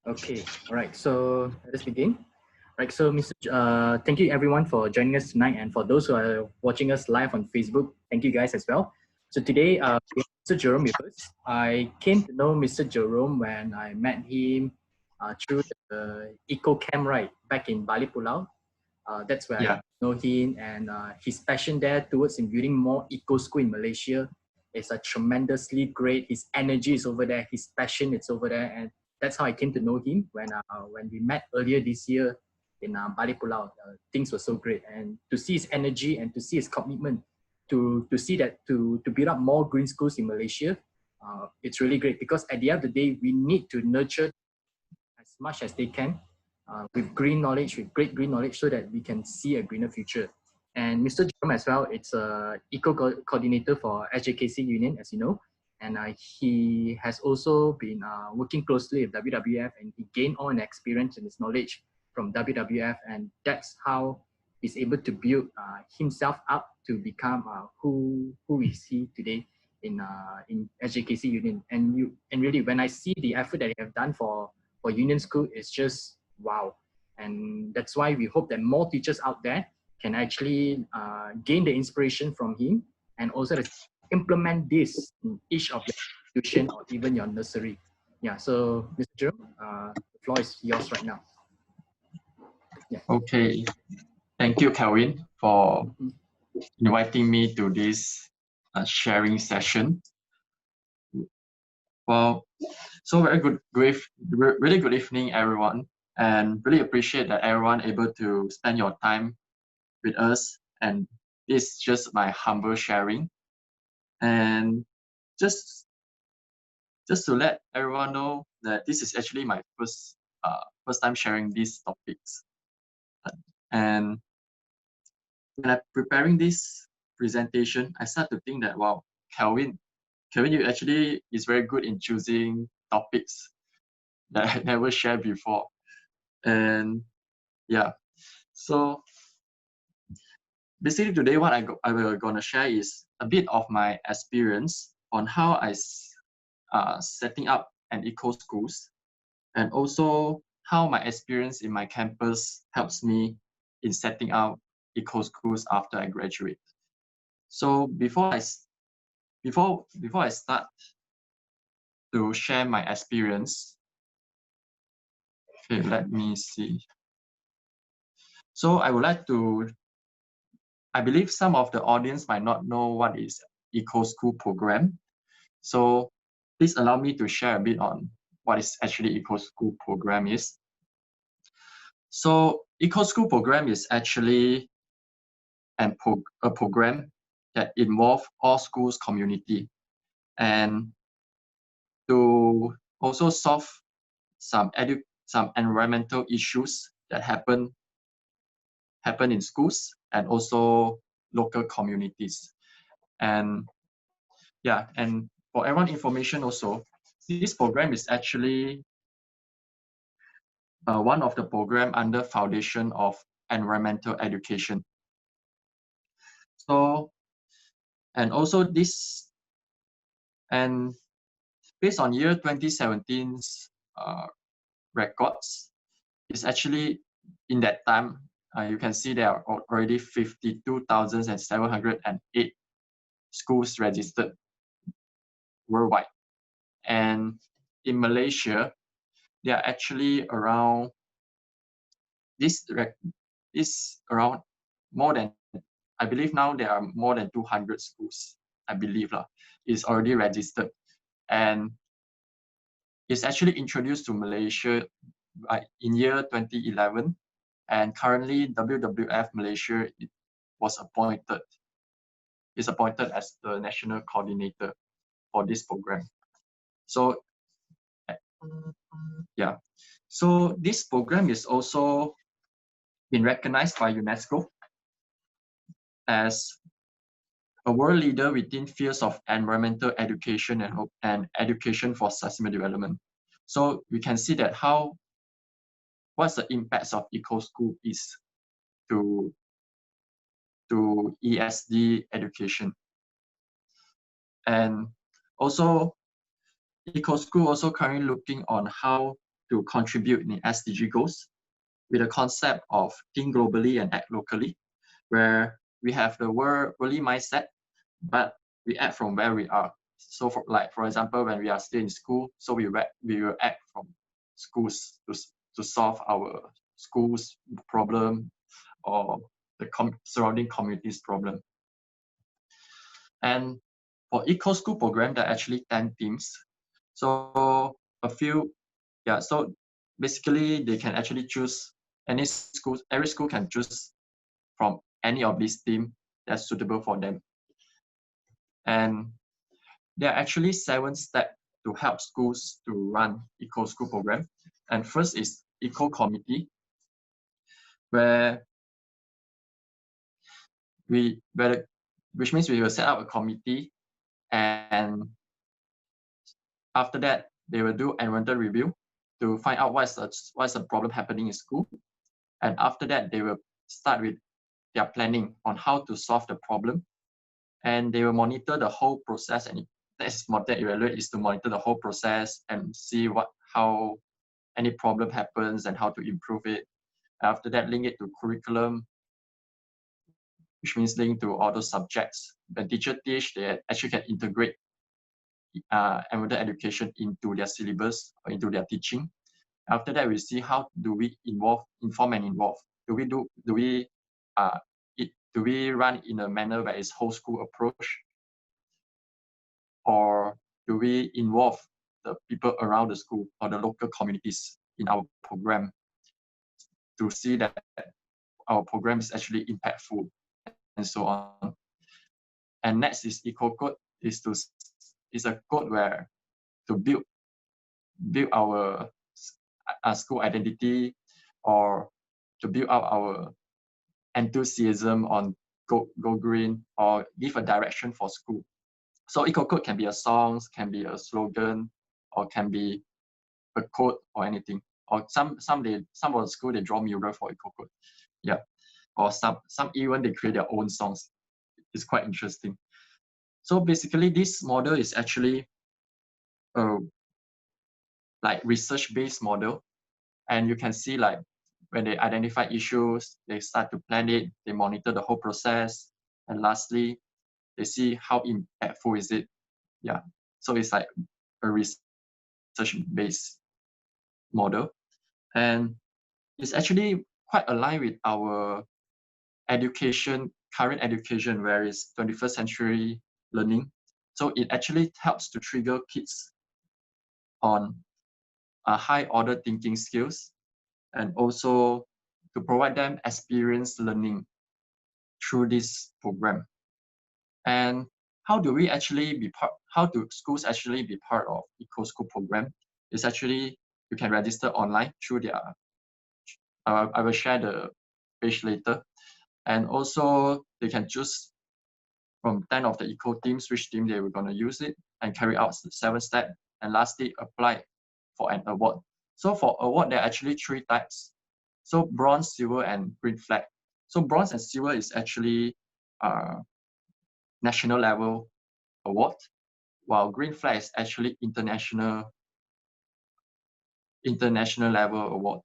Okay, all right. So let us begin. Right. So, thank you everyone for joining us tonight, and for those who are watching us live on Facebook, thank you guys as well. So today, we have Mr. Jerome with us. I came to know Mr. Jerome when I met him through the Eco Camp, right, back in Bali Pulau. That's where I Yeah. know him, and his passion there towards in building more eco school in Malaysia is tremendously great. His energy is over there, his passion is over there, and that's how I came to know him when we met earlier this year in Bali Pulau. Things were so great, and to see his energy and to see his commitment to see that to build up more green schools in Malaysia, it's really great because at the end of the day, we need to nurture as much as they can with green knowledge, with great green knowledge, so that we can see a greener future. And Mr. Jerome as well, it's a coordinator for SJKC Union, as you know, and he has also been working closely with WWF, and he gained all an experience and his knowledge from WWF, and that's how he's able to build himself up to become who is he today in SJKC Union. And really, when I see the effort that they have done for Union School, is just wow. And that's why we hope that more teachers out there can actually gain the inspiration from him, and also to implement this in each of your institution or even your nursery. Yeah, so Mr. Jerome, the floor is yours right now. Yeah. Okay. Thank you, Kelvin, for inviting me to this sharing session. Well, so really good evening, everyone, and really appreciate that everyone able to spend your time with us. And this is just my humble sharing, and just to let everyone know that this is actually my first time sharing these topics. And when I'm preparing this presentation, I start to think that, wow, Kelvin, you actually is very good in choosing topics that I never shared before. And yeah, so basically today what I will gonna share is a bit of my experience on how I setting up an eco schools, and also how my experience in my campus helps me in setting up eco schools after I graduate. So before I start to share my experience, okay, let me see. So I would like to, I believe some of the audience might not know what is eco school program. So please allow me to share a bit on what is actually eco school program is. So eco school program is actually a program that involve all schools community, and to also solve some environmental issues that happen in schools and also local communities. And yeah, and for everyone information also, this program is actually one of the program under Foundation of Environmental Education. So, and also this, and based on year 2017's records, is actually in that time, you can see there are already 52,708 schools registered worldwide. And in Malaysia, there are actually around around more than, I believe now there are more than 200 schools, I believe is already registered. And it's actually introduced to Malaysia in year 2011. And currently WWF Malaysia is appointed as the national coordinator for this program. So yeah, so this program is also been recognized by UNESCO as a world leader within fields of environmental education and education for sustainable development. So we can see that what's the impacts of eco school is to ESD education. And also eco school also currently looking on how to contribute in SDG goals with the concept of think globally and act locally, where we have the worldly mindset, but we act from where we are. So for example, when we are still in school, so we will act from schools to solve our school's problem or the surrounding community's problem. And for Eco School program, there are actually 10 themes. So so basically they can actually choose every school can choose from any of these themes that's suitable for them. And there are actually 7 steps to help schools to run Eco School program. And first is Eco Committee, which means we will set up a committee, and after that they will do environmental review to find out what's the problem happening in school. And after that they will start with their planning on how to solve the problem, and they will monitor the whole process. And that's what they evaluate, is to monitor the whole process and see how any problem happens and how to improve it. After that, link it to curriculum, which means link to all those subjects. When teacher teach, they actually can integrate environmental education into their syllabus or into their teaching. After that, we see how do we inform and involve. Do we run in a manner where it's whole school approach, or do we involve the people around the school or the local communities in our program to see that our program is actually impactful, and so on. And next is Eco Code, is a code where to build our school identity, or to build up our enthusiasm on go green, or give a direction for school. So Eco Code can be a song, can be a slogan, or can be a code or anything. Or some of the school, they draw mural for Eco Code. Yeah. Or some even they create their own songs. It's quite interesting. So basically this model is actually a like research-based model. And you can see, like, when they identify issues, they start to plan it, they monitor the whole process, and lastly, they see how impactful is it. Yeah. So it's like a research-based model. And it's actually quite aligned with our current education, where it's 21st century learning. So it actually helps to trigger kids on high order thinking skills, and also to provide them experience learning through this program. And how do schools actually be part of Eco School program? It's actually, you can register online through their, I will share the page later. And also they can choose from 10 of the eco teams, which team they were going to use it, and carry out the 7 steps. And lastly, apply for an award. So for award, there are actually 3 types. So bronze, silver, and green flag. So bronze and silver is actually national level award, while green flag is actually international level award.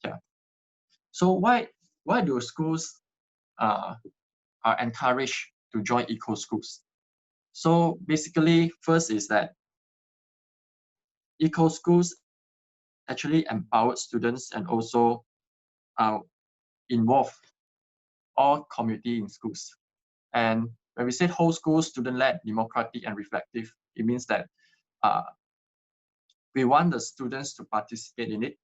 Yeah. So why do schools are encouraged to join eco schools? So basically, first is that eco schools actually empower students and also involve all community in schools. And when we say whole school, student-led, democratic, and reflective, it means that we want the students to participate in it,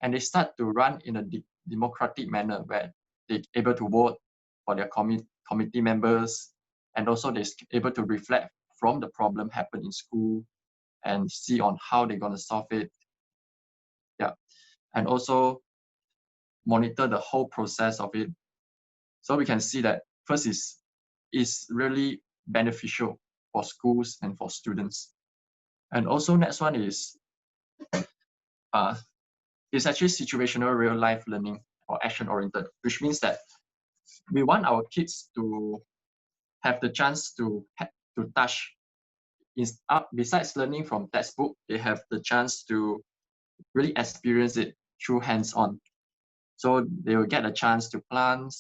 and they start to run in a democratic manner, where they're able to vote for their committee members, and also they're able to reflect from the problem happened in school and see on how they're going to solve it. Yeah. And also monitor the whole process of it. So we can see that first is really beneficial for schools and for students. And also next one is it's actually situational real life learning, or action oriented, which means that we want our kids to have the chance to touch. Besides learning from textbook, they have the chance to really experience it through hands-on. So they will get a chance to plant,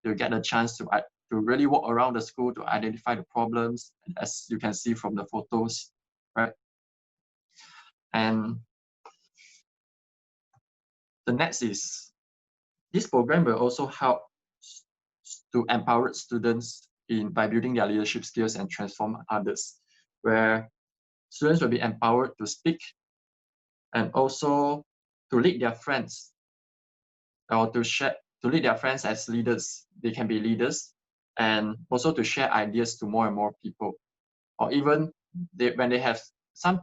they'll get a chance to really walk around the school to identify the problems, as you can see from the photos, right? And the next is, this program will also help to empower students by building their leadership skills and transform others, where students will be empowered to speak and also to lead their friends, or to lead their friends as leaders. They can be leaders, and also to share ideas to more and more people. Or even when they have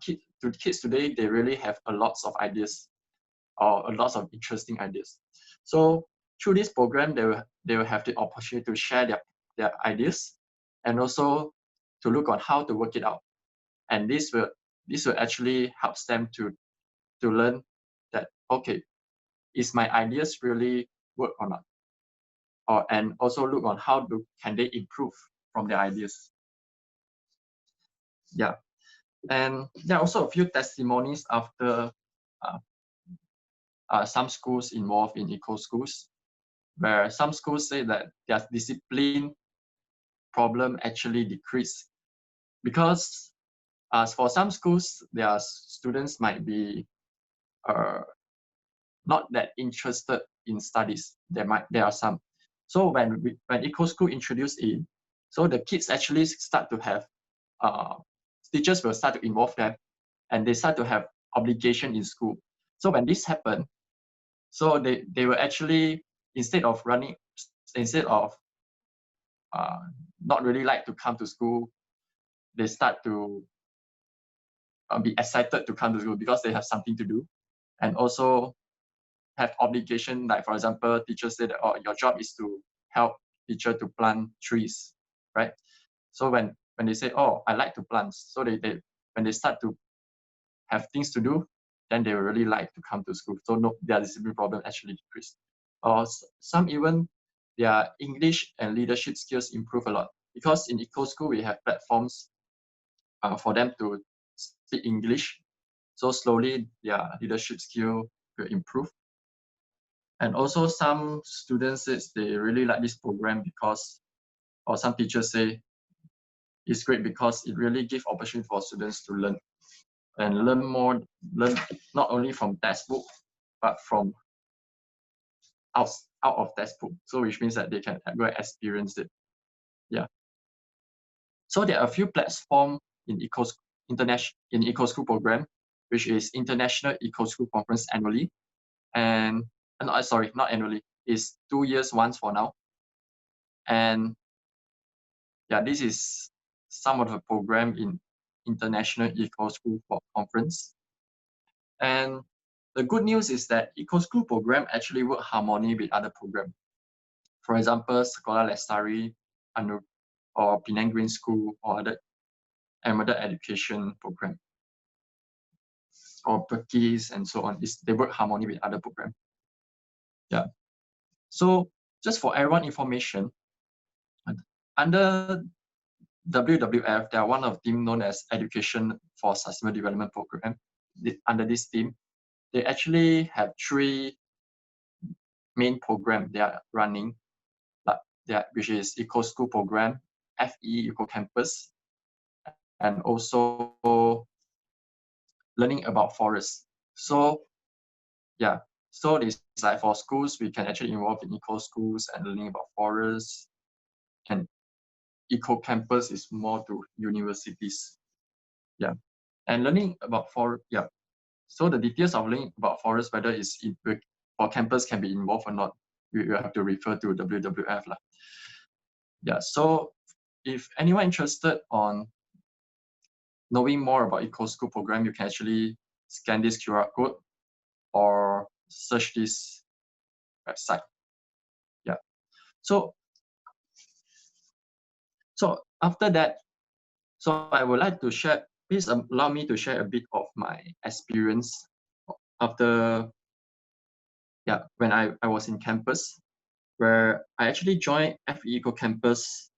kids today, they really have a lots of ideas, or a lot of interesting ideas. So through this program, they will have the opportunity to share their ideas, and also to look on how to work it out. And this will actually helps them to learn that, okay, is my ideas really work or not? And also look on how can they improve from their ideas. Yeah. And there are also a few testimonies after some schools involved in eco schools, where some schools say that their discipline problem actually decreased, because for some schools, their students might be not that interested in studies. There are some. So when eco school introduced in, so the kids actually start to have teachers will start to involve them, and they start to have obligation in school. So when this happened, so they will actually, instead of not really like to come to school, they start to be excited to come to school because they have something to do, and also have obligation. Like, for example, teachers say that, oh, your job is to help teacher to plant trees, right? So when they say, oh, I like to plant, so when they start to have things to do, then they will really like to come to school. So their discipline problem actually decreased. Or some even their English and leadership skills improve a lot, because in eco school we have platforms for them to speak English. So slowly their leadership skill will improve. And also some students say they really like this program because, or some teachers say it's great because it really gives opportunity for students to learn not only from textbook, but from out of textbook. So which means that they can go and experience it. Yeah. So there are a few platforms in eco school program, which is International Eco School Conference annually, and sorry, not annually, it's 2 years once for now. And yeah, this is some of the program in International Eco School Conference. And the good news is that Eco School program actually work harmony with other program. For example, Sekolah Lestari, or Penang Green School, or other education program, or Perkis and so on. They work harmony with other program. Yeah. So just for everyone information, under WWF, there are one of team known as Education for Sustainable Development Program. Under this team, they actually have 3 main program they are running, which is Eco School program, FE Eco Campus, and also learning about forests. So yeah, so it's like for schools, we can actually involve in eco schools and learning about forests, and Eco Campus is more to universities. Yeah, and learning about so the details of learning about forest, whether it's or campus can be involved or not, we will have to refer to WWF. Yeah, so if anyone interested on knowing more about Eco School program, you can actually scan this QR code or search this website. Yeah. So after that, so I would like to share, please allow me to share a bit of my experience after, when I was in campus, where I actually joined FE Eco Campus,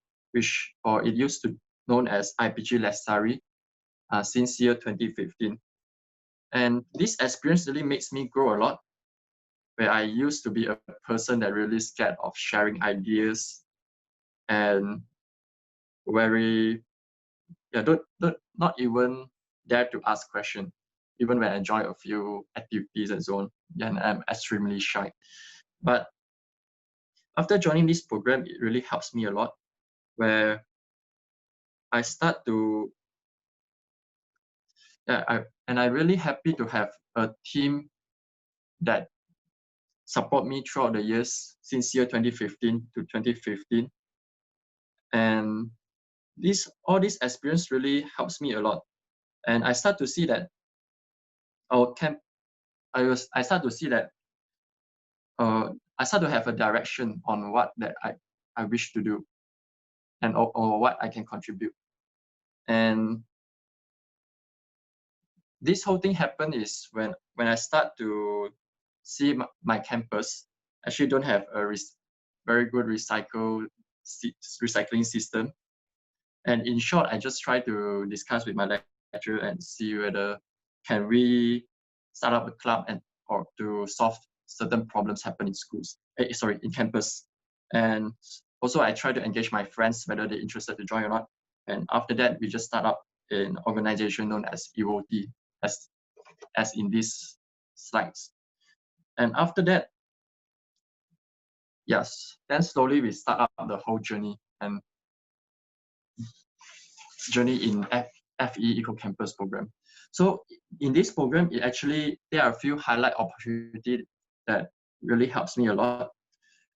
or it used to known as IPG Lestari, since year 2015. And this experience really makes me grow a lot, where I used to be a person that really scared of sharing ideas and very, not even dare to ask questions, even when I join a few activities and so on, and I'm extremely shy. But after joining this program, it really helps me a lot, where I start to, I'm really happy to have a team that support me throughout the years since year 2015 to 2015. And all this experience really helps me a lot. And I start to see that our camp, I start to see that I start to have a direction on what that I wish to do, and or what I can contribute. And this whole thing happened is when I start to see my campus actually don't have a very good recycling system. And in short, I just try to discuss with my lecturer and see whether can we start up a club or to solve certain problems happen in schools, in campus. And also I try to engage my friends whether they're interested to join or not. And after that, we just start up an organization known as EOT, as in these slides. And after that, yes, then slowly we start up the whole journey in FE Eco Campus program. So in this program, there are a few highlight opportunities that really helps me a lot,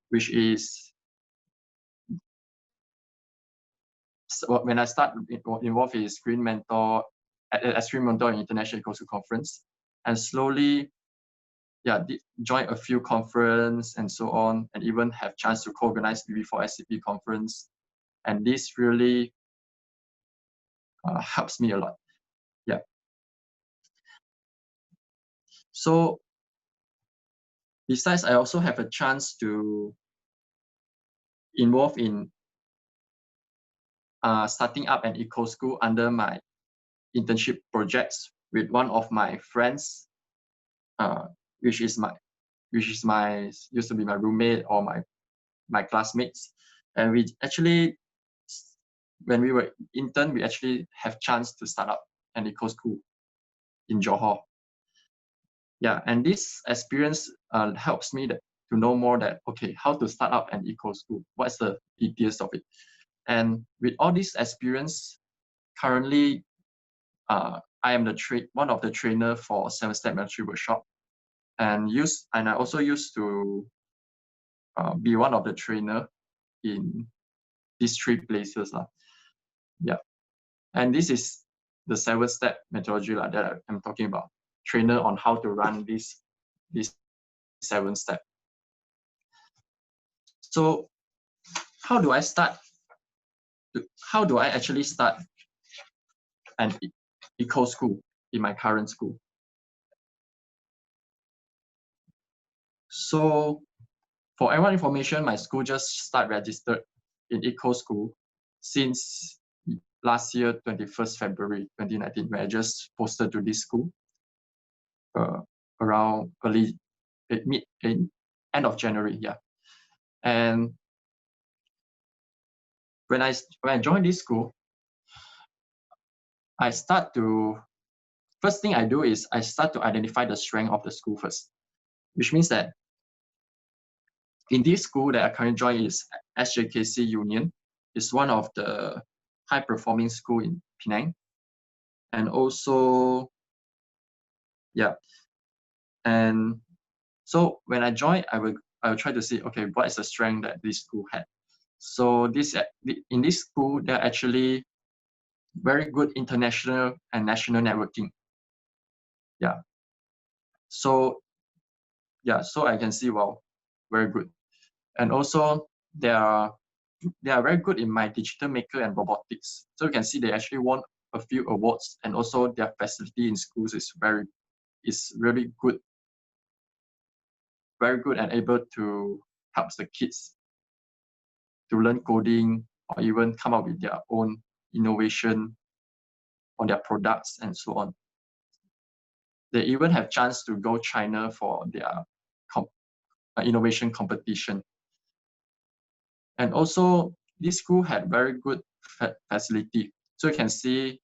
which is when I start involved in Screen Mentor, at Screen Mentor International Eco School Conference, and slowly, join a few conference and so on, and even have chance to co-organize BB4 SCP conference. And this really helps me a lot. Yeah. So besides, I also have a chance to involve in starting up an eco school under my internship projects with one of my friends, which used to be my roommate or my classmates. And we actually, when we were intern, we actually have chance to start up an eco school in Johor. Yeah, and this experience helps me to know more that, okay, how to start up an eco school, what's the details of it. And with all this experience, currently, I am one of the trainer for 7-Step Mentoring Workshop, and I also used to be one of the trainer in these 3 places. Yeah, and this is the 7-step methodology that I'm talking about, trainer on how to run this 7-step. So how do I actually start an eco school in my current school? So for everyone information, my school just registered in eco school since last year, 21st February 2019, where I just posted to this school around end of January. Yeah. And when I joined this school, first thing I do is I start to identify the strength of the school first, which means that in this school that I currently join is SJKC Union. It's one of the high-performing school in Penang. And also, yeah. And so when I join, I will try to see, okay, what is the strength that this school had. So in this school, they're actually very good international and national networking. Yeah. So I can see, wow, very good. And also they are very good in my digital maker and robotics. So you can see they actually won a few awards, and also their facility in schools is really good, very good, and able to help the kids to learn coding or even come up with their own innovation on their products and so on. They even have chance to go China for their innovation competition. And also, this school had very good facility. So you can see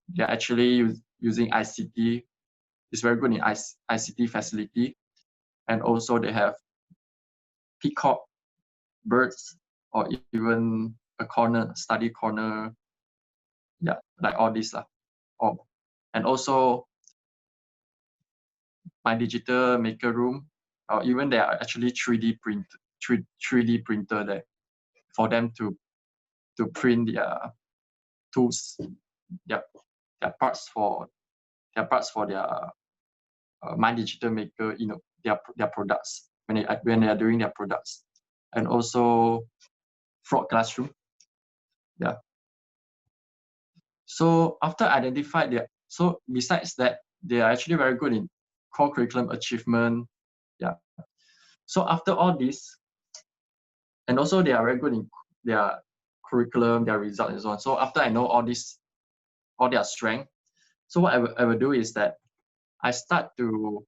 they're actually using ICT. It's very good in ICT facility. And also they have peacock birds, or even a corner, study corner. Yeah, like all this. And also my digital maker room, or even there are actually 3D printer there for them to print their tools, their parts for their my digital maker, their products when they are doing their products. And also frog classroom. Yeah. So after identified so besides that, they are actually very good in core curriculum achievement. Yeah. So after all this, and also they are very good in their curriculum, their results, and so on. So after I know all this, all their strength, so what I will do is that I start to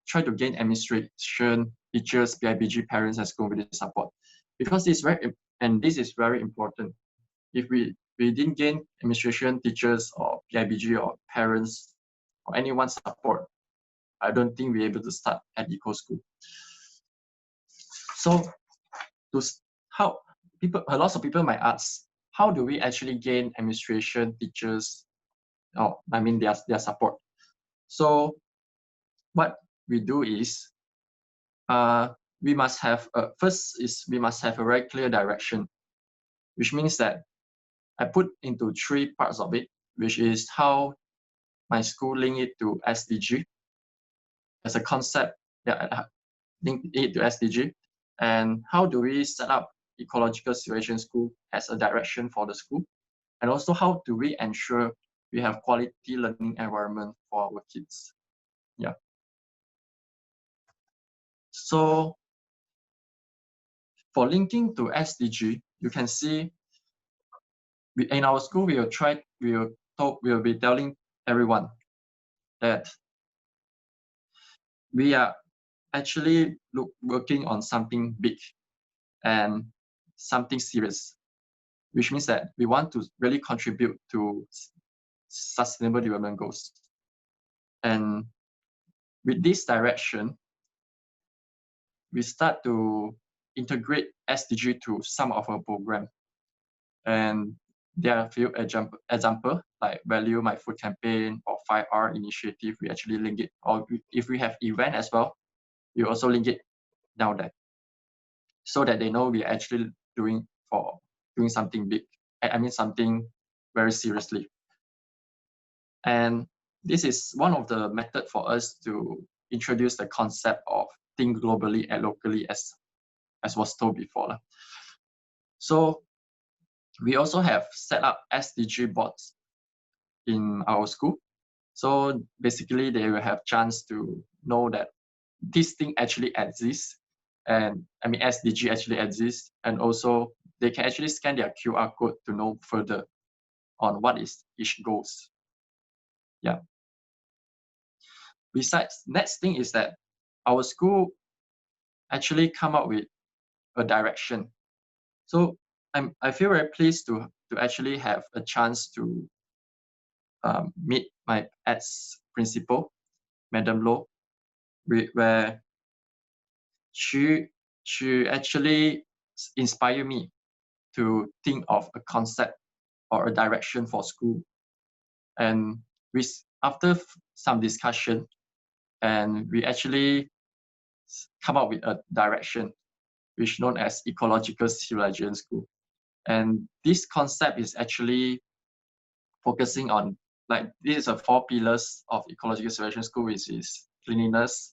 try to gain administration, teachers, PIBG, parents, and school community support, because this is very important. If we didn't gain administration, teachers, or PIBG, or parents, or anyone's support, I don't think we're able to start at Eco School. So a lot of people might ask, how do we actually gain administration, teachers, their support? So what we do is, we must have a very clear direction, which means that I put into 3 parts of it, which is how my school link it to SDG as a concept that link it to SDG, and how do we set up ecological situation school as a direction for the school, and also how do we ensure we have quality learning environment for our kids. Yeah. So for linking to SDG, you can see in our school we will be telling everyone that we are actually working on something big and something serious, which means that we want to really contribute to sustainable development goals. And with this direction, we start to integrate SDG to some of our program. And there are a few example like Value My Food campaign or 5R initiative. We actually link it, or if we have event as well, we also link it down there, so that they know we are actually doing something big. Something very seriously. And this is one of the method for us to introduce the concept of think globally and locally, as was told before. So we also have set up SDG boards in our school. So basically they will have chance to know that this thing actually exists, and SDG actually exists, and also they can actually scan their QR code to know further on what is each goals. Yeah. Besides, next thing is that our school actually come up with a direction. So I feel very pleased to actually have a chance to meet my ex principal, Madam Low, where she actually inspired me to think of a concept or a direction for school. And after some discussion, and we actually come up with a direction which known as ecological civilization school. And this concept is actually focusing on, like, this is a 4 pillars of ecological civilization school, which is cleanliness,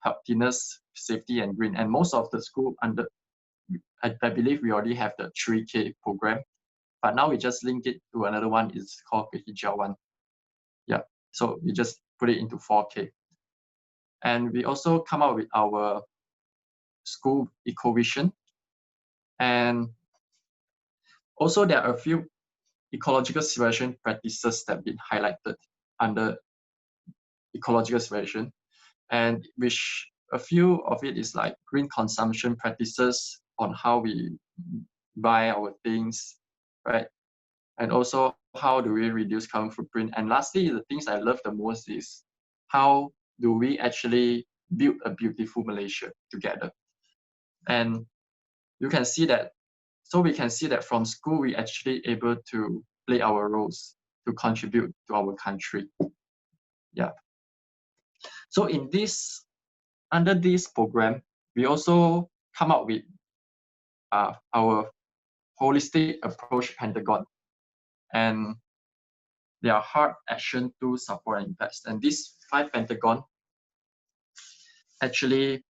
healthiness, safety, and green. And most of the school I believe we already have the 3K program, but now we just link it to another one. It's called the Hijau one. Yeah, so we just put it into 4K. And we also come up with our school eco-vision. And also there are a few ecological civilization practices that have been highlighted under ecological situation, and which a few of it is like green consumption practices on how we buy our things, right? And also how do we reduce carbon footprint? And lastly, the things I love the most is how do we actually build a beautiful Malaysia together? And you can see that, so we can see that from school, we actually able to play our roles to contribute to our country. Yeah. So in this, under this program, we also come up with our holistic approach Pentagon. And there are hard action to support and invest. And these 5 Pentagon actually,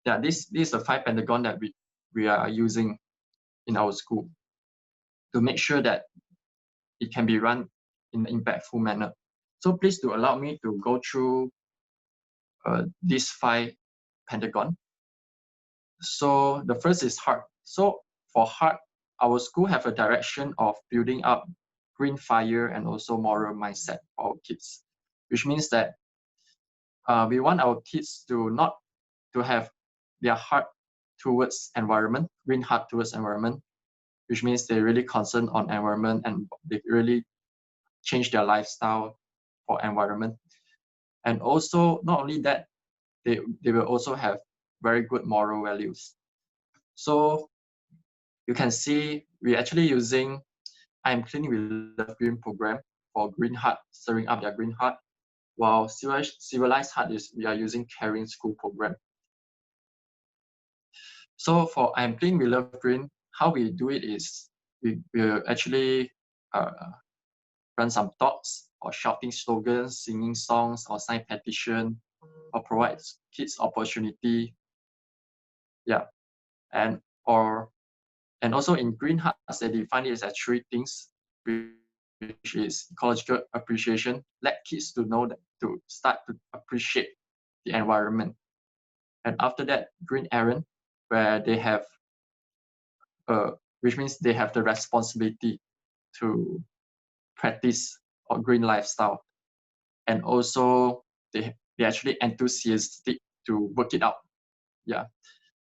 yeah, this is the 5 Pentagon that we are using in our school to make sure that it can be run in an impactful manner. So please do allow me to go through these 5 Pentagon. So the first is heart. So for heart, our school have a direction of building up green fire and also moral mindset for our kids, which means that we want our kids to not to have their heart towards environment, green heart towards environment, which means they're really concerned on environment and they really change their lifestyle for environment. And also, not only that, they will also have very good moral values. So you can see we're actually using I'm Clean We Love Green program for green heart, stirring up their green heart, while civilized heart is we are using caring school program. So for I'm Clean We Love Green, how we do it is we will actually run some talks or shouting slogans, singing songs, or sign petition, or provide kids opportunity. Yeah, and also in green hearts, they define it as 3 things, which is ecological appreciation. Let kids to know that to start to appreciate the environment. And after that, green errand, where they have, which means they have the responsibility to practice a green lifestyle. And also they're actually enthusiastic to work it out. Yeah.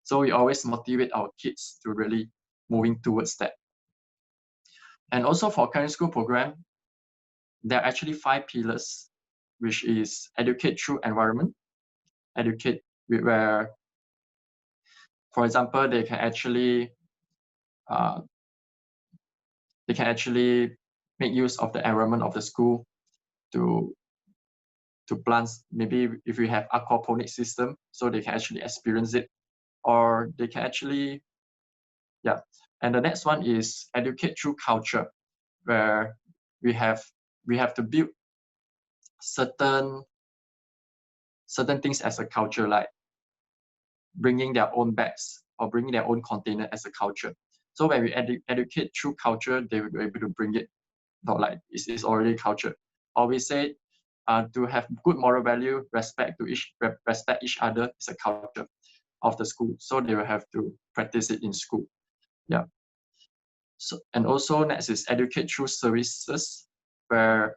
So we always motivate our kids to really moving towards that. And also for caring school program, there are actually 5 pillars, which is educate through environment, educate where, for example, they can actually make use of the environment of the school to plant. Maybe if we have aquaponic system, so they can actually experience it, or they can actually, yeah. And the next one is educate through culture, where we have to build certain things as a culture, like bringing their own bags or bringing their own container as a culture. So when we educate through culture, they will be able to bring it, not like it's already culture. Or we say to have good moral value, respect each other is a culture of the school. So they will have to practice it in school. Yeah. So, and also next is educate through services, where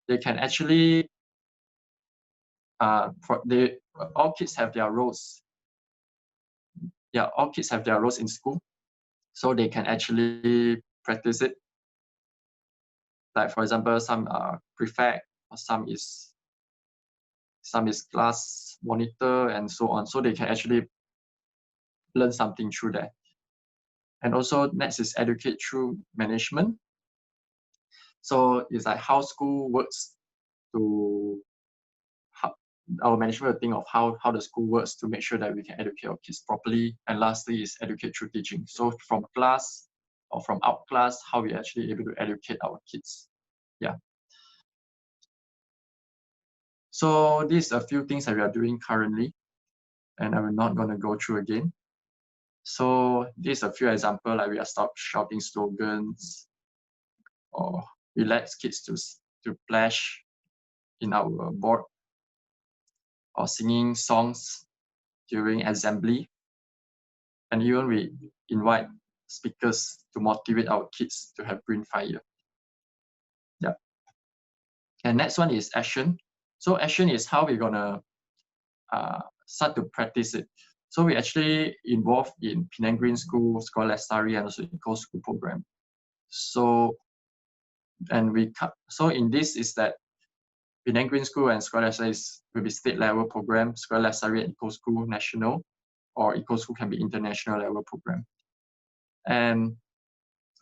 they can actually all kids have their roles. Yeah, all kids have their roles in school, so they can actually practice it. Like for example, some are prefect, or some is class monitor, and so on. So they can actually learn something through that. And also next is educate through management. So it's like how school works to our management will think of how the school works to make sure that we can educate our kids properly. And lastly is educate through teaching. So from class or from out class, how we actually able to educate our kids. Yeah. So these are a few things that we are doing currently, and I'm not going to go through again. So these are a few examples, like we are stop shouting slogans, or we let kids to splash in our board, or singing songs during assembly. And even we invite speakers to motivate our kids to have green fire. Yeah. And next one is action. So action is how we're gonna start to practice it. So we actually involved in Penang Green School, School Lestari, and also Eco School program. So in this is that Penang Green School and School Lestari will be state level program, School Lestari and Eco School national, or Eco School can be international level program. And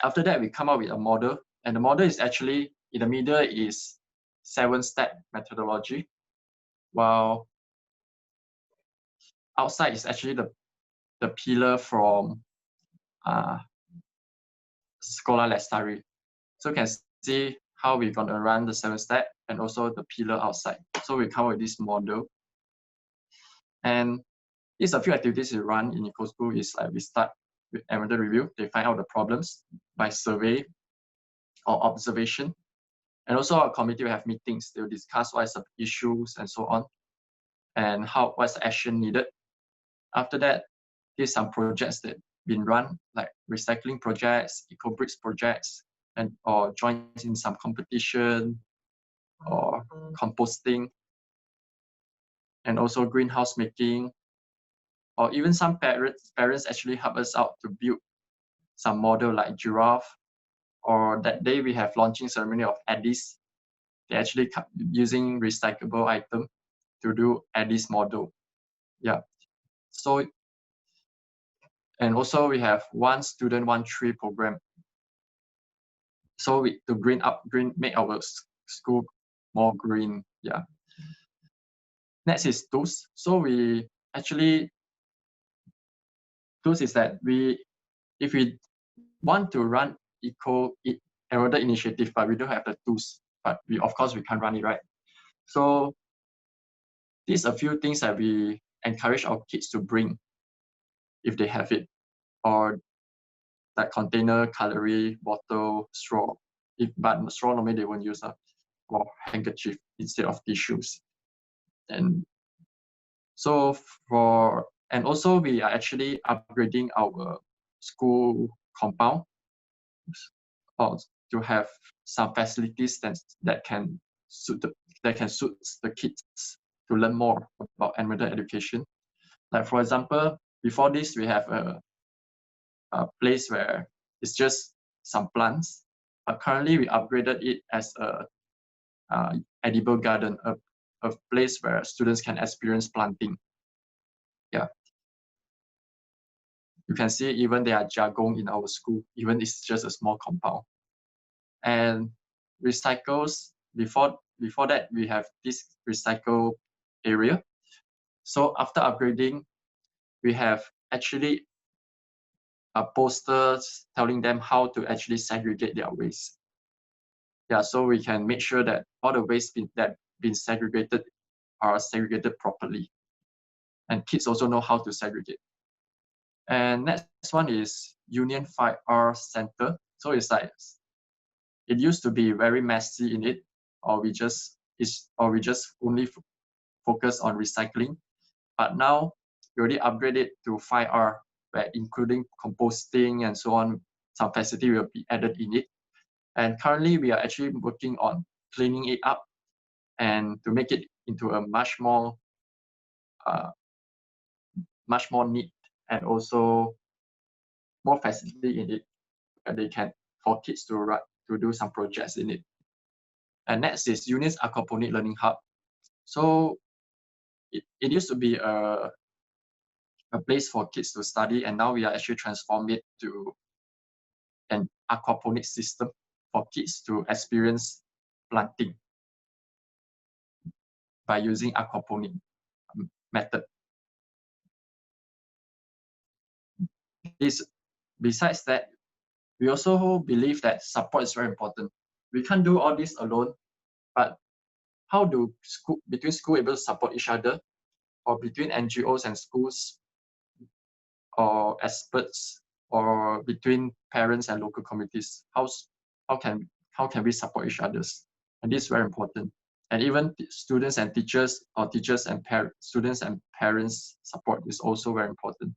after that, we come up with a model, and the model is actually in the middle is 7-step methodology, while outside is actually the pillar from Sekolah Lestari. So you can see how we're gonna run the 7-step and also the pillar outside. So we come up with this model. And these a few activities we run in Eco School is like we start with environmental review. They find out the problems by survey or observation. And also our committee will have meetings. They will discuss what is the issues and so on, and what's the action needed. After that, there's some projects that been run, like recycling projects, eco bricks projects, or joins in some competition or composting, and also greenhouse making, or even some parents actually help us out to build some model like giraffe, or that day we have launching ceremony of Addis. They actually using recyclable item to do Addis model. Yeah. So, and also we have one student, one tree program. So to make our school more green. Yeah. Next is tools. So we actually, tools is that if we want to run another initiative, but we don't have the tools, but of course we can't run it, right? So these are a few things that we encourage our kids to bring if they have it, or like container, cutlery, bottle, straw. But straw normally they won't use, or handkerchief instead of tissues. And so and also we are actually upgrading our school compound to have some facilities that can suit the kids to learn more about environmental education. Like for example, before this we have a place where it's just some plants, but currently we upgraded it as a edible garden, a place where students can experience planting. Yeah. You can see even there are jagung in our school, even it's just a small compound. And recycles, before that, we have this recycle area. So after upgrading, we have actually posters telling them how to actually segregate their waste. Yeah, so we can make sure that all the waste that been segregated are segregated properly. And kids also know how to segregate. And next one is Union 5R Center. So it's like, it used to be very messy in it, or we just only focus on recycling. But now we already upgraded to 5R, where including composting and so on, some facility will be added in it. And currently we are actually working on cleaning it up and to make it into a much more neat, and also more facility in it, where they can, for kids to do some projects in it. And next is Union's Aquaponic Learning Hub. So it used to be a place for kids to study, and now we are actually transforming it to an aquaponic system for kids to experience planting by using aquaponic method. Besides that, we also believe that support is very important. We can't do all this alone, but how do between school able to support each other, or between NGOs and schools, or experts, or between parents and local communities? How can we support each others? And this is very important. And even students and teachers, or students and parents support is also very important.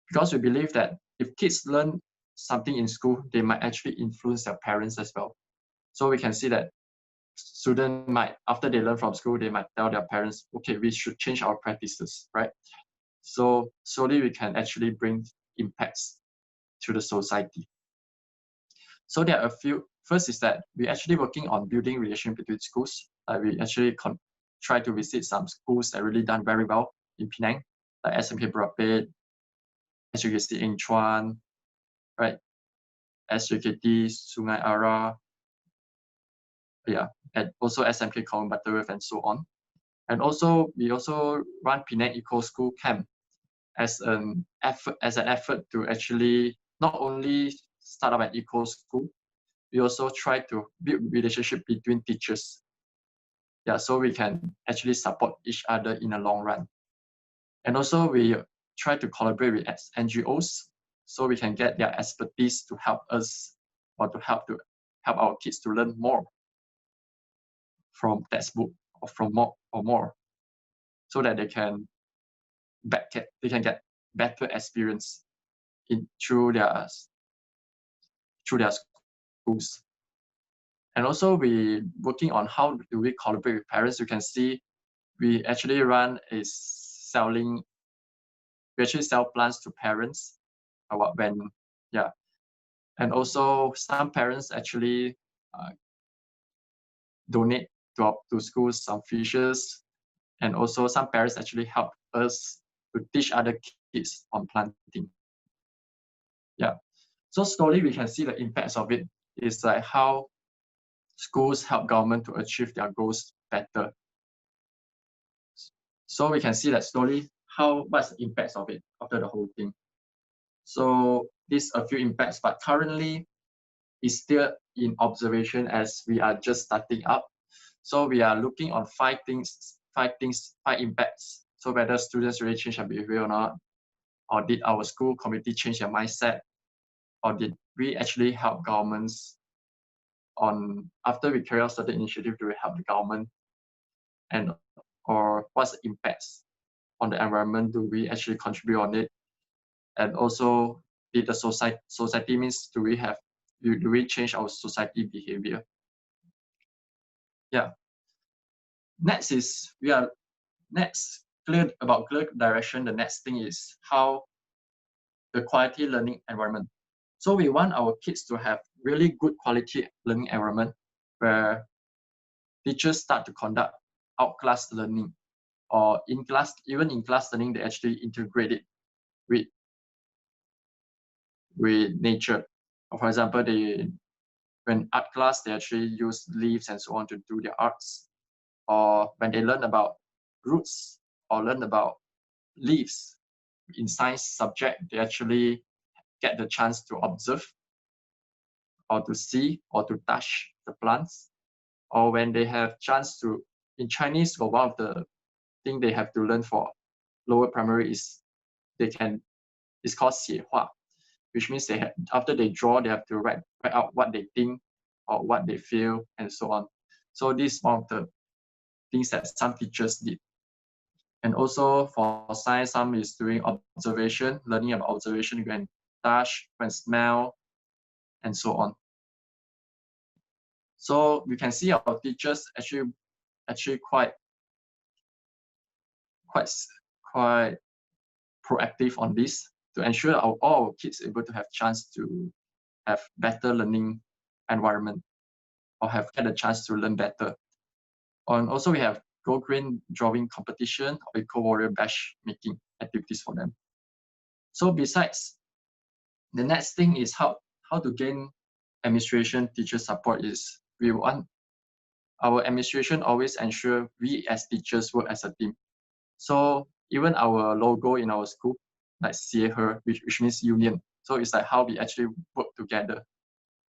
Because we believe that if kids learn something in school, they might actually influence their parents as well. So we can see that students might, after they learn from school, they might tell their parents, okay, we should change our practices, right? So slowly we can actually bring impacts to the society. So there are a few. First is that we're actually working on building relation between schools. We actually try to visit some schools that really done very well in Penang, like SMK Berapit, SUKC Eng Chuan, right? SUKT Sungai Ara, yeah, and also SMK Kaum Butterworth and so on. And also we also run Penang Eco School Camp as an effort to actually not only start up an eco school, we also try to build relationship between teachers. Yeah, so we can actually support each other in the long run. And also we try to collaborate with NGOs so we can get their expertise to help us or to help our kids to learn more from textbook or from more so that they can get better experience through their schools. And also we working on how do we collaborate with parents. You can see we actually sell plants to parents and also some parents actually donate to schools some fishes, and also some parents actually help us to teach other kids on planting. Yeah, so slowly we can see the impacts of it. Is like how schools help government to achieve their goals better. So we can see that slowly what's the impacts of it after the whole thing. So these are a few impacts, but currently it's still in observation as we are just starting up. So we are looking on five impacts. So whether students really change their behavior or not, or did our school community change their mindset, or did we actually help governments after we carry out certain initiative, do we help the government, or what's the impacts on the environment, do we actually contribute on it, and also did the society means do we change our society behavior. Yeah. Next is clear direction. The next thing is how the quality learning environment. So we want our kids to have really good quality learning environment where teachers start to conduct out-class learning, or even in class learning, they actually integrate it with nature. For example, when art class, they actually use leaves and so on to do their arts. Or when they learn about roots or learn about leaves in science subject, they actually get the chance to observe or to see or to touch the plants. Or when they have chance to, in Chinese, for one of the thing they have to learn for lower primary is it's called 写画, which means after they draw, they have to write out what they think or what they feel and so on. So this is one of the things that some teachers did. And also for science, some is doing observation, learning about observation, you can touch, you can smell, and so on. So we can see our teachers actually quite proactive on this to ensure all our kids able to have chance to have better learning environment or get a chance to learn better. And also we have Go Green drawing competition or Eco Warrior badge making activities for them. So besides, the next thing is how to gain administration teacher support is we want our administration always ensure we as teachers work as a team. So even our logo in our school, like 协和, which means union. So it's like how we actually work together.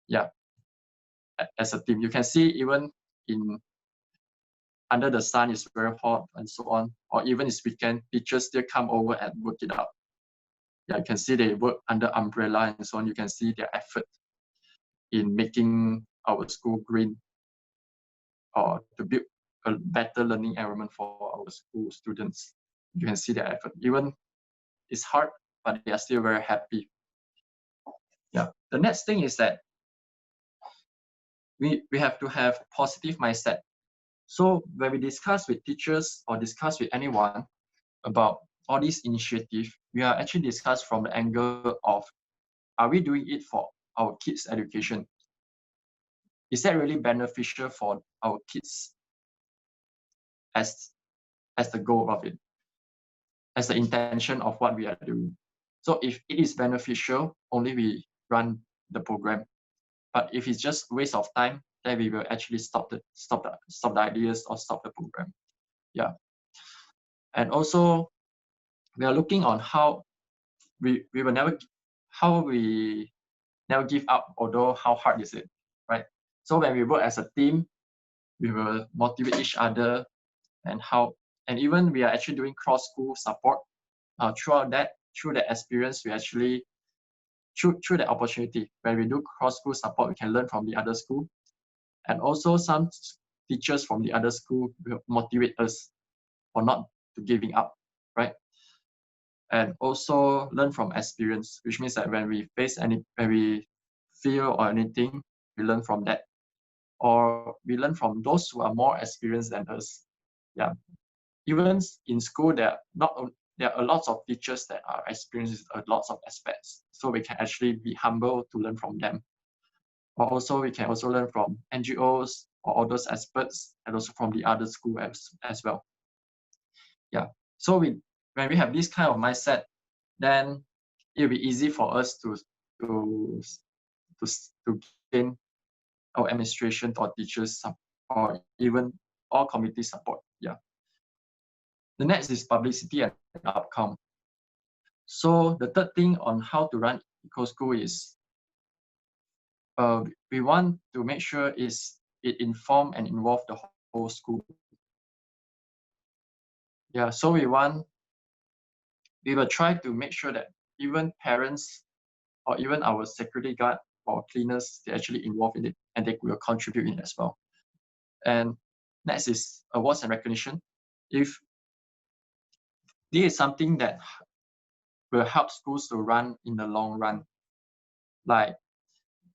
Yeah, as a team. You can see even under the sun is very hot and so on, or even it's weekend, teachers still come over and work it out. Yeah, you can see they work under umbrella and so on. You can see their effort in making our school green or to build a better learning environment for our school students. You can see their effort. Even it's hard, but they are still very happy. Yeah. The next thing is that we have to have positive mindset. So when we discuss with teachers or discuss with anyone about all these initiatives, we are actually discuss from the angle of, are we doing it for our kids' education? Is that really beneficial for our kids as the goal of it, as the intention of what we are doing? So if it is beneficial, only we run the program. But if it's just waste of time, then we will actually stop the ideas or stop the program. Yeah. And also we are looking on how we will never give up, although how hard is it, right? So when we work as a team, we will motivate each other, and even we are actually doing cross-school support. Through that experience, we actually through the opportunity, when we do cross-school support, we can learn from the other school, and also some teachers from the other school will motivate us for not to giving up, right? And also learn from experience, which means that when we fail or anything, we learn from that, or we learn from those who are more experienced than us. Yeah, even in school, there are a lot of teachers that are experienced with lots of aspects, so we can actually be humble to learn from them. Or also we can also learn from NGOs or all those experts, and also from the other school as well. Yeah, so when we have this kind of mindset, then it'll be easy for us to gain our administration or teachers or even all community support. Yeah. The next is publicity and outcome. So the third thing on how to run eco school is we want to make sure it inform and involve the whole school. Yeah, so we will try to make sure that even parents or even our security guard or cleaners, they actually involved in it and they will contribute in as well. And next is awards and recognition. If this is something that will help schools to run in the long run, like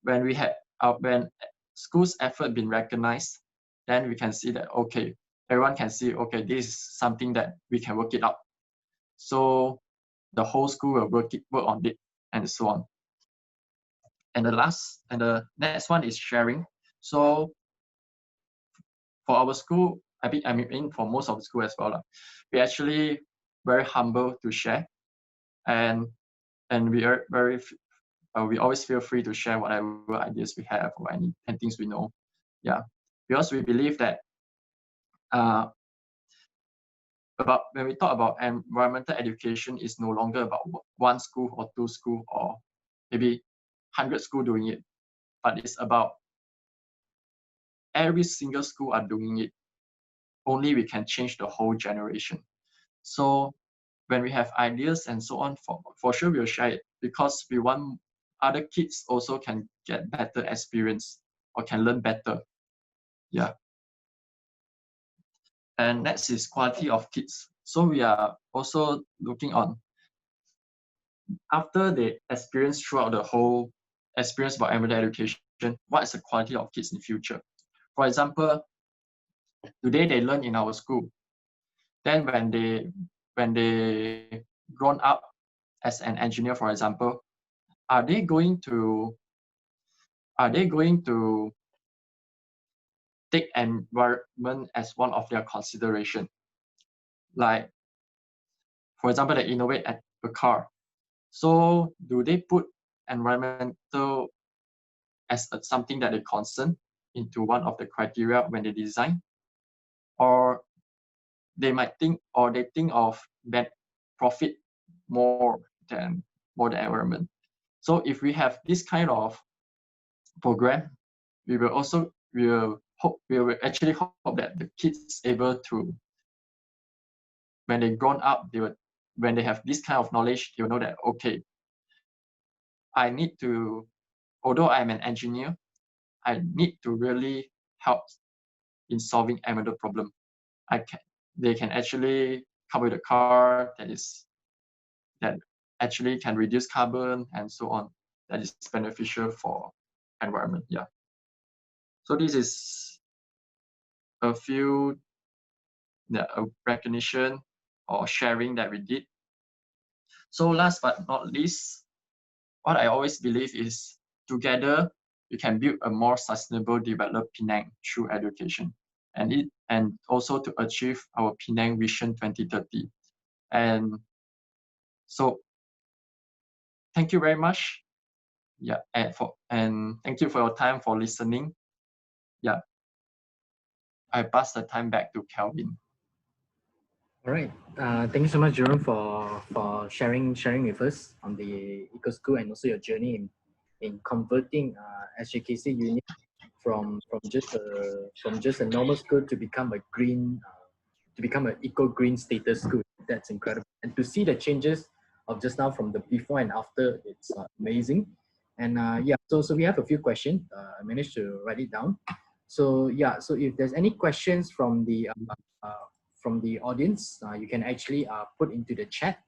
when schools' effort been recognized, then we can see that, okay, everyone can see, okay, this is something that we can work it out. So the whole school will work on it, and so on. And the next one is sharing. So for our school, I mean for most of the school as well, we actually very humble to share, and we are we always feel free to share whatever ideas we have or any things we know. Yeah, because we believe that when we talk about environmental education, is no longer about one school or two school or maybe 100 school doing it, but it's about every single school are doing it. Only we can change the whole generation. So when we have ideas and so on, for sure we'll share it, because we want other kids also can get better experience or can learn better. Yeah. And next is quality of kids. So we are also looking on, after they experience throughout the whole experience about environmental education, what is the quality of kids in the future? For example, today they learn in our school. Then when they grown up as an engineer, for example, are they going to take environment as one of their consideration? Like, for example, they innovate at a car. So do they put environmental as something that they concern into one of the criteria when they design? Or they think of that profit more than the environment. So if we have this kind of program, we will actually hope that the kids able to, when they grown up, when they have this kind of knowledge, they will know that, okay, I need to, although I'm an engineer, I need to really help in solving environmental problem. They can actually come with a car that actually can reduce carbon and so on, that is beneficial for environment. Yeah. So this is a few recognition or sharing that we did. So last but not least, what I always believe is together we can build a more sustainable developed Penang through education, and also to achieve our Penang Vision 2030. And so thank you very much. Yeah, and thank you for your time for listening. Yeah, I pass the time back to Kelvin. All right. Thank you so much, Jerome, for sharing with us on the Eco School and also your journey in converting SJKC unit from just a normal school to become a green to become an eco green status school. That's incredible. And to see the changes of just now from the before and after, it's amazing. And yeah, so we have a few questions. I managed to write it down. So yeah, so if there's any questions from the audience, you can actually put into the chat,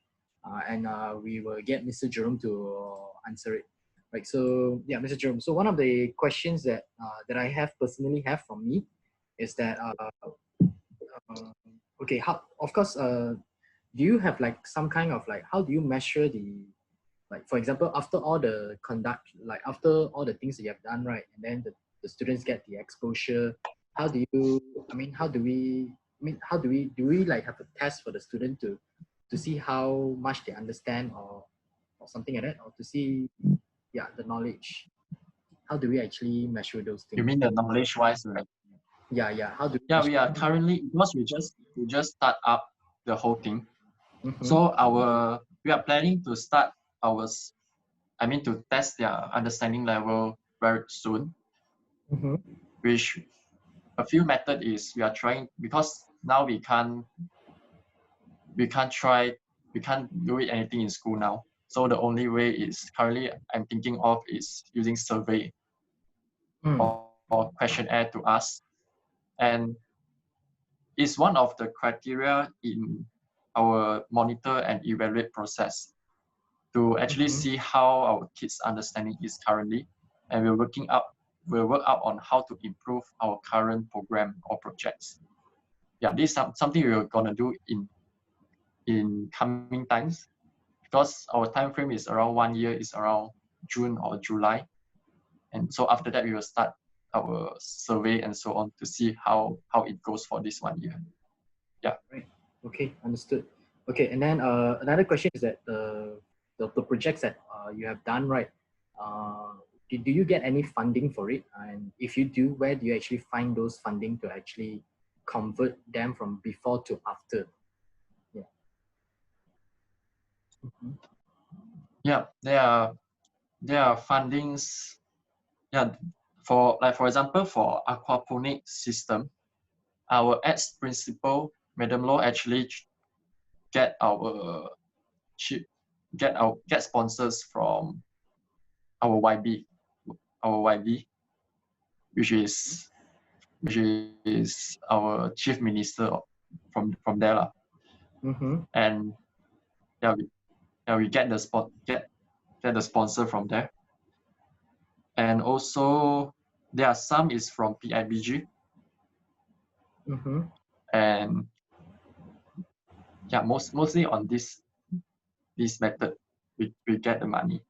and we will get Mr. Jerome to answer it. Right. So yeah, Mr. Jerome. So one of the questions that I have personally have from me is that okay, how of course do you have like some kind of like how do you measure the, like for example, after all the conduct, like after all the things that you have done, right, and then the students get the exposure, how do you, I mean, how do we, I mean, how do we like have a test for the student to see how much they understand or something like that, or to see, yeah, the knowledge? How do we actually measure those You things? mean the knowledge wise, right? Yeah, how do we Yeah, measure? we are currently, because we just start up the whole thing. Mm-hmm. So we are planning to start to test their understanding level very soon, Mm-hmm. which a few method is we are trying, because now we can't try we can't do it anything in school now. So the only way is currently I'm thinking of is using survey Mm. or questionnaire to ask. And it's one of the criteria in our monitor and evaluate process to actually Mm-hmm. see how our kids' understanding is currently, and we'll work out on how to improve our current program or projects. Yeah, this is something we're gonna do in coming times, because our time frame is around 1 year, is around June or July, and so after that we will start our survey and so on to see how it goes for this 1 year. Yeah. Right. Okay, understood. Okay, and then another question is that the projects that you have done, right? Do you get any funding for it? And if you do, where do you actually find those funding to actually convert them from before to after? Yeah. Mm-hmm. Yeah, there are fundings. Yeah, for example, for aquaponic system, our ex principal, Madam Law, actually get our get sponsors from our YB, which is our chief minister from there lah. Mm-hmm. And yeah, we get the sponsor from there. And also there are some is from PIBG, Mm-hmm. and yeah, mostly on this method we get the money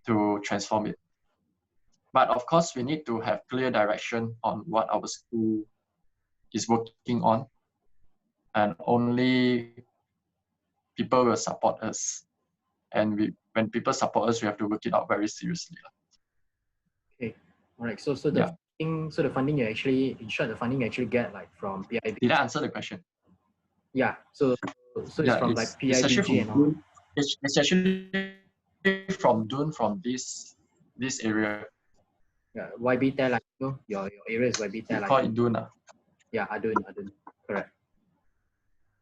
to transform it. But of course, we need to have clear direction on what our school is working on, and only people will support us. And when people support us, we have to work it out very seriously. Okay. All right. So Yeah. the funding you actually, in short, the funding you actually get like from PIB. Did I answer the question? Yeah. So it's Yeah, from like it's actually PIBG from and all. Dune. It's actually from Dune, from this area. Yeah. YB Tel, you know, your area is YB We Tel. call it Dune. Yeah, Adun. Correct.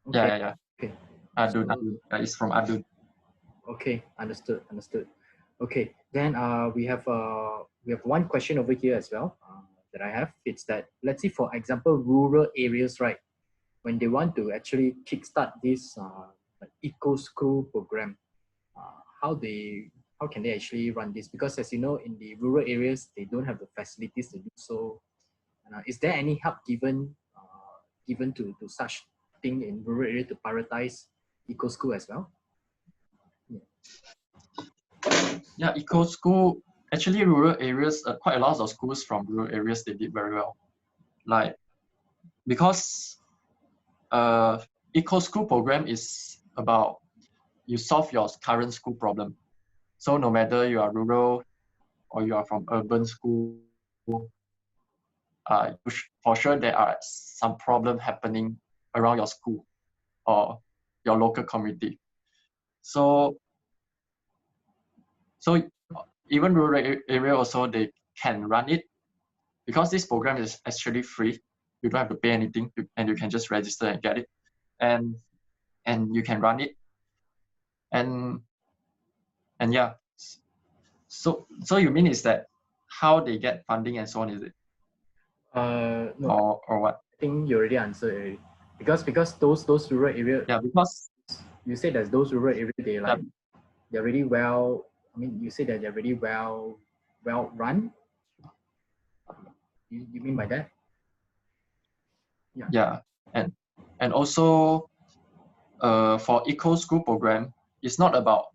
Okay. Yeah. Okay. Adun. So, Yeah, it's from Adun. okay, understood. Okay, then we have one question over here as well that I have. It's that, let's say for example rural areas, right? When they want to actually kickstart this like eco school program, how can they actually run this? Because as you know, in the rural areas, they don't have the facilities to do so. Is there any help given to such thing in rural area to prioritize eco school as well? Yeah, eco school, actually rural areas, quite a lot of schools from rural areas, they did very well. Like, because eco school program is about you solve your current school problem. So no matter you are rural or you are from urban school, for sure there are some problem happening around your school or your local community. So even rural area also, they can run it because this program is actually free. You don't have to pay anything, and you can just register and get it, and you can run it, and yeah. So you mean is that how they get funding and so on, is it? No, Or what? I think you already answered already. Because those rural area, Yeah, because you say that those rural area yeah, they're really well. I mean, you say that they're really well run. You mean by that? yeah, and also for eco school program, it's not about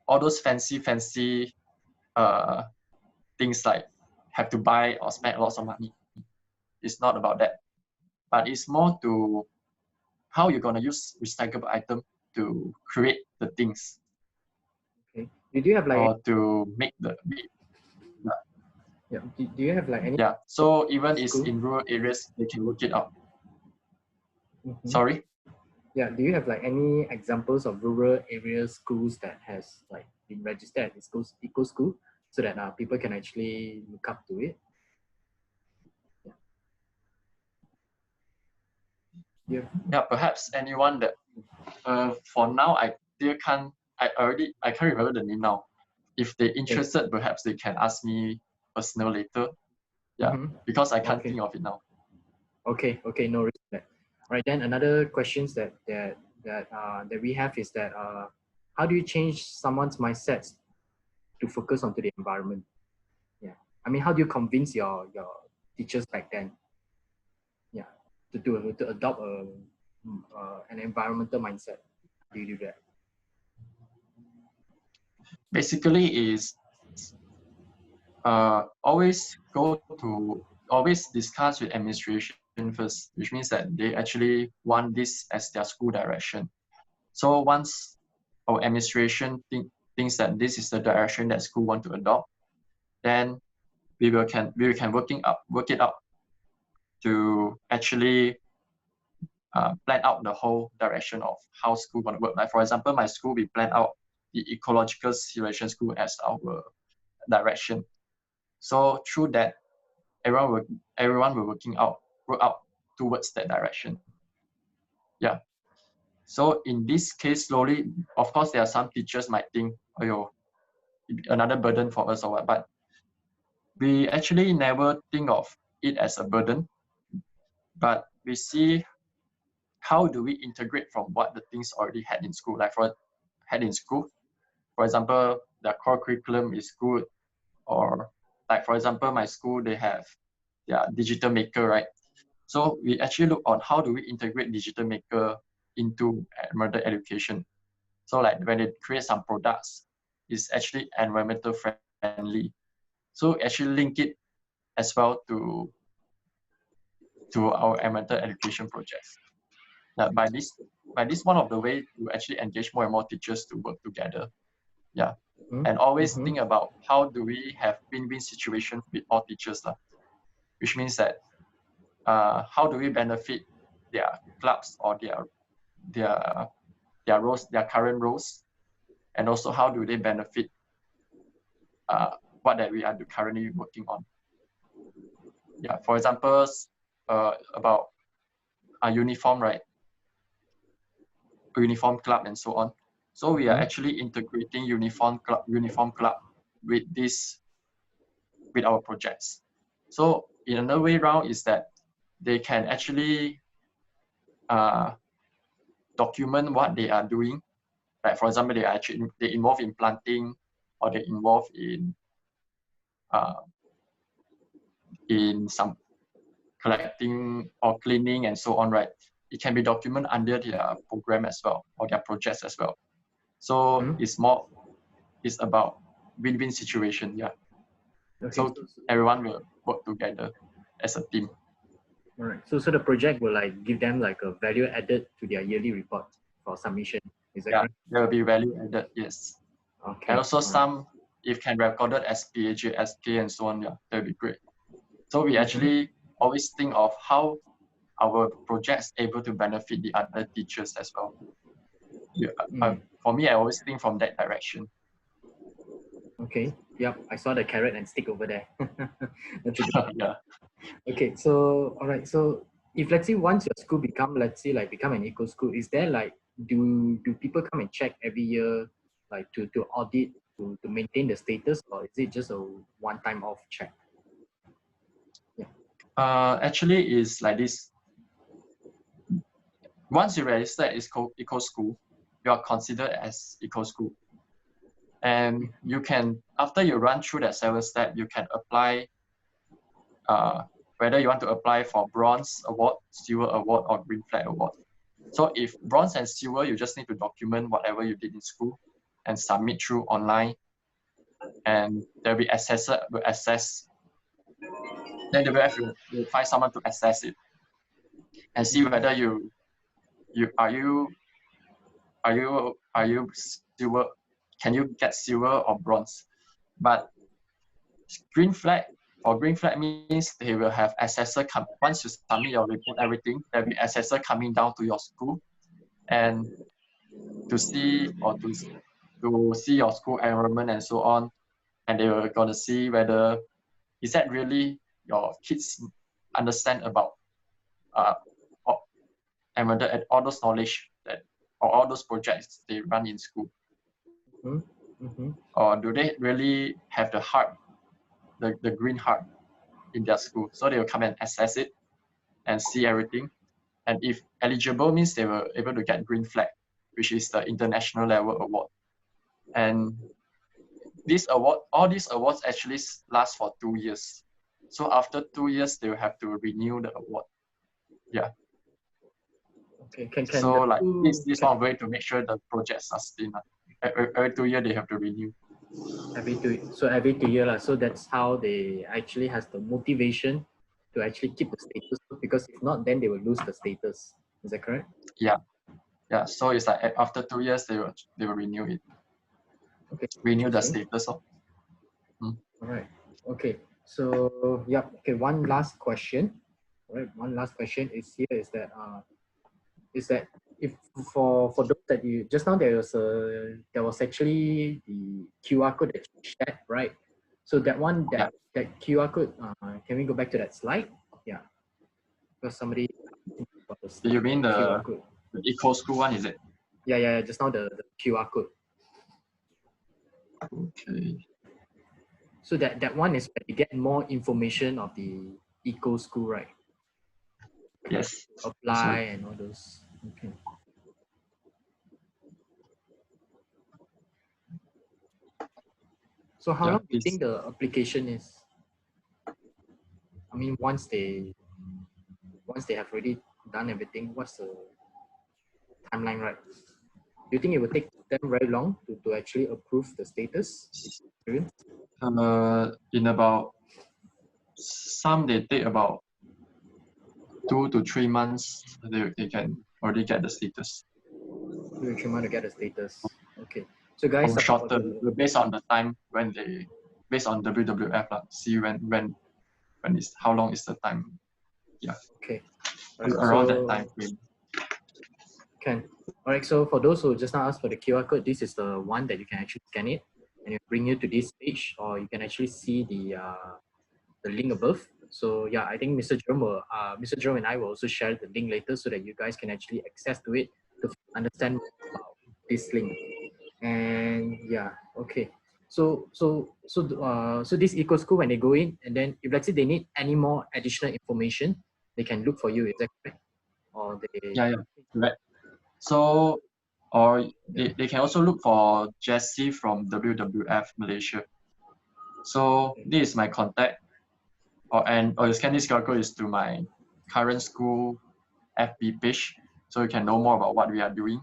all those fancy uh things like have to buy or spend lots of money. It's not about that, but it's more to how you're gonna use recyclable item to create the things. Okay. Do you have like or to make the yeah? Do you have like any yeah. So even is school? in rural areas, they can work it out. Mm-hmm. Sorry. Yeah. Do you have like any examples of rural area schools that has like been registered as eco school so that people can actually look up to it? Yeah. Yeah, perhaps anyone that for now I still can't. I can't remember the name now. If they're interested, perhaps they can ask me personal later. Yeah, because I can't think of it now. Okay, no risk. All right, then another questions that we have is that how do you change someone's mindsets to focus onto the environment? Yeah, I mean, how do you convince your teachers back then? Yeah, to adopt an environmental mindset. How do you do that? Basically, is always discuss with administration first, which means that they actually want this as their school direction. So once our administration thinks that this is the direction that school want to adopt, then we can work it out to actually plan out the whole direction of how school going to work. Like for example, my school, we plan out the ecological situation school as our direction. So through that, everyone will work out towards that direction. Yeah. So in this case, slowly, of course, there are some teachers might think, oh, another burden for us or what, but we actually never think of it as a burden, but we see how do we integrate from what the things already had in school. For example, the core curriculum is good, or like for example, my school, they have their digital maker, right? So we actually look on how do we integrate digital maker into environmental education. So like when they create some products, it's actually environmental friendly. So actually link it as well to our environmental education projects. By this one of the way to actually engage more and more teachers to work together. Yeah. And always think about how do we have win-win situation with all teachers, which means that how do we benefit their clubs or their roles, their current roles, and also how do they benefit what that we are currently working on. Yeah, for example, about a uniform, right? A uniform club and so on. So we are actually integrating uniform club with our projects. So in another way around is that they can actually document what they are doing. Like for example, they involve in planting, or they involve in some collecting or cleaning and so on, right? It can be documented under their program as well or their projects as well. So it's about win-win situation, yeah. Okay. So everyone will work together as a team. All right. So the project will like give them like a value added to their yearly report for submission. Is that correct? There will be value added, yes. Okay. And also some, if can record it as PAJ, SK and so on, that will be great. So we actually always think of how our projects able to benefit the other teachers as well. For me, I always think from that direction. Okay. Yep. I saw the carrot and stick over there. That's a good. Yeah. Okay. So all right. So if let's say once your school become an eco school, is there like do people come and check every year like to audit to maintain the status, or is it just a one-time off check? Yeah. Actually, it's like this. Once you register as eco school, you are considered as eco school. And you can, after you run through that 7 step, you can apply, whether you want to apply for bronze award, silver award, or green flag award. So if bronze and silver, you just need to document whatever you did in school and submit through online. And there'll be assessor will assess. Then the WF will find someone to assess it and see whether you are silver. Can you get silver or bronze? But green flag means they will have assessor come. Once you submit your report, everything, there'll be assessor coming down to your school and to see your school environment and so on. And they were gonna see whether is that really your kids understand about and whether all those knowledge that or all those projects they run in school. Or do they really have the heart, the green heart in their school? So they will come and assess it and see everything. And if eligible means they were able to get green flag, which is the international level award. And all these awards actually last for 2 years. So after 2 years, they will have to renew the award. Yeah. Okay. So like this one way to make sure the project sustain. Every 2 years they have to renew. Every 2 years. So that's how they actually has the motivation to actually keep the status, because if not, then they will lose the status. Is that correct? Yeah. So it's like after 2 years they will renew it. Okay. Renew the status. All right. Okay. So yeah. Okay. One last question. All right. One last question is that if for those that you just now there was actually the QR code that you shared, right? So that QR code, can we go back to that slide? Yeah, because somebody. You mean the QR code? The eco school one, is it? Yeah. Just now the QR code. Okay. So that one is where you get more information of the eco school, right? Yes. Apply and all those. Okay. So how long do you think the application is? I mean, once they have already done everything, what's the timeline, right? Do you think it will take them very long to actually approve the status? In about some they take about 2 to 3 months. They can already get the status. 2 to 3 months to get the status. Okay. So guys, shorter based on the time when based on WWF, see when is how long is the time. Yeah. Okay. Right, around that time frame. Can. All right. So for those who just now asked for the QR code, this is the one that you can actually scan it, and it will bring you to this page, or you can actually see the link above. So yeah, I think Mr. Jerome and I will also share the link later so that you guys can actually access to it to understand about this link. And yeah, okay. So this eco school, when they go in, and then if let's say they need any more additional information, they can look for you. Is that correct? Or they correct. So or they can also look for Jesse from WWF Malaysia. So this is my contact. or you scan this QR code is to my current school FB page, so you can know more about what we are doing.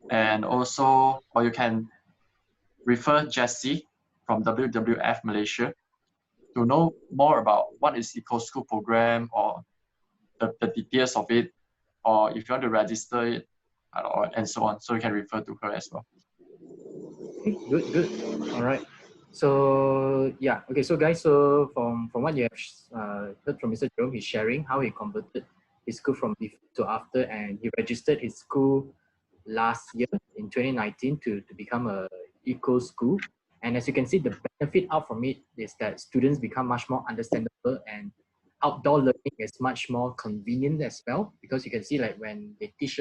And also, or you can refer Jesse from WWF Malaysia to know more about what is Eco School program or the details of it, or if you want to register it, and so on. So you can refer to her as well. Okay, good. All right. So yeah, okay. So guys, so from what you have heard from Mr. Jerome, he's sharing how he converted his school from before to after, and he registered his school last year in 2019 to become a eco school. And as you can see, the benefit out from it is that students become much more understandable, and outdoor learning is much more convenient as well, because you can see like when they teach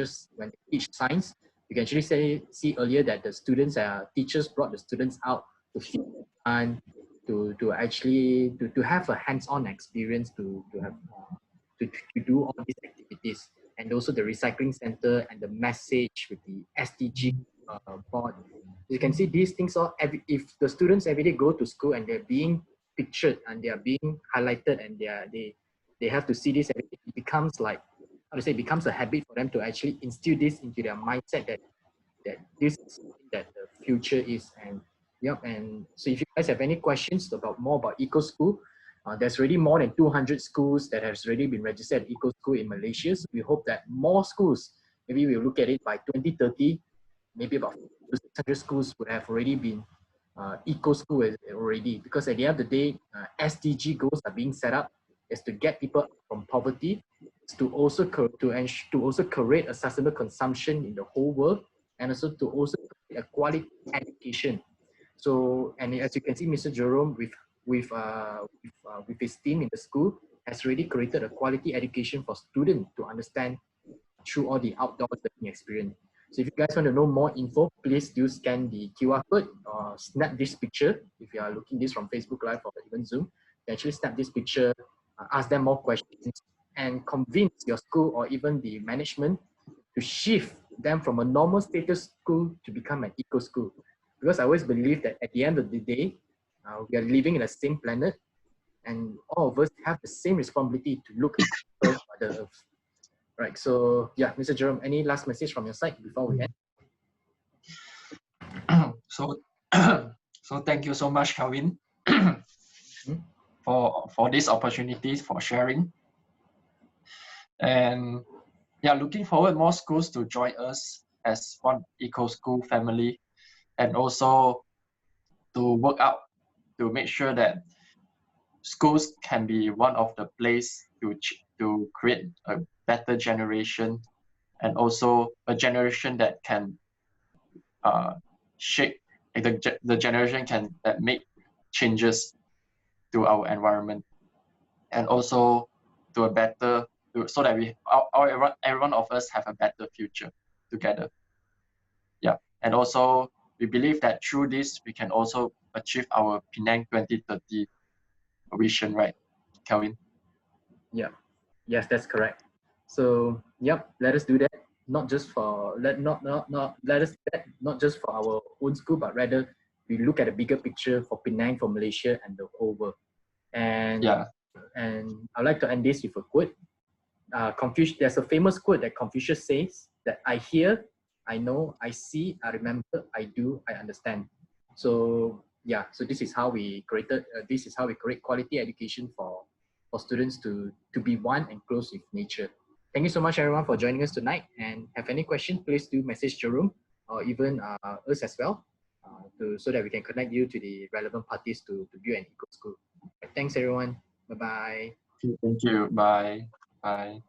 science, you can actually see earlier that the students teachers brought the students out to see and to actually to have a hands-on experience to have to do all these activities, and also the recycling center and the message with the SDG board. You can see these things all if the students every day go to school and they're being pictured and they are being highlighted and they have to see this every day, it becomes like how to say, it becomes a habit for them to actually instill this into their mindset that this is something that the future is. And yep, and so if you guys have any questions about more about Eco School, there's already more than 200 schools that has already been registered at Eco School in Malaysia. So we hope that more schools, maybe we'll look at it by 2030, maybe about 600 schools would have already been Eco School already, because at the end of the day, SDG goals are being set up is to get people from poverty, to also create a sustainable consumption in the whole world, and also to also create a quality education. So, and as you can see, Mr. Jerome with his team in the school has already created a quality education for students to understand through all the outdoor learning experience. So if you guys want to know more info, please do scan the QR code or snap this picture. If you are looking this from Facebook Live or even Zoom, you can actually snap this picture, ask them more questions, and convince your school or even the management to shift them from a normal status school to become an eco school. Because I always believe that at the end of the day, we are living in the same planet, and all of us have the same responsibility to look after Mother Earth. Right. So yeah, Mr. Jerome, any last message from your side before we end? So, so thank you so much, Calvin, Hmm? for this opportunity for sharing. And yeah, looking forward more schools to join us as one Eco School family, and also to work out to make sure that schools can be one of the place to create a better generation, and also a generation that can shape the generation can that make changes to our environment, and also to a better so that every one of us have a better future together. Yeah, and also we believe that through this we can also achieve our Penang 2030 vision, right, Kelvin? Yeah. Yes, that's correct. So yep, let us do that. Not just for let us do that not just for our own school, but rather we look at a bigger picture for Penang, for Malaysia, and the whole world. And Yeah. and I'd like to end this with a quote. There's a famous quote that Confucius says that I hear, I know, I see, I remember, I do, I understand. So yeah, so this is how we create quality education for students to be one and close with nature. Thank you so much, everyone, for joining us tonight. And have any questions, please do message Jerome or even us as well, so that we can connect you to the relevant parties to build an eco school. Thanks, everyone. Bye bye. Thank you. Bye. Bye.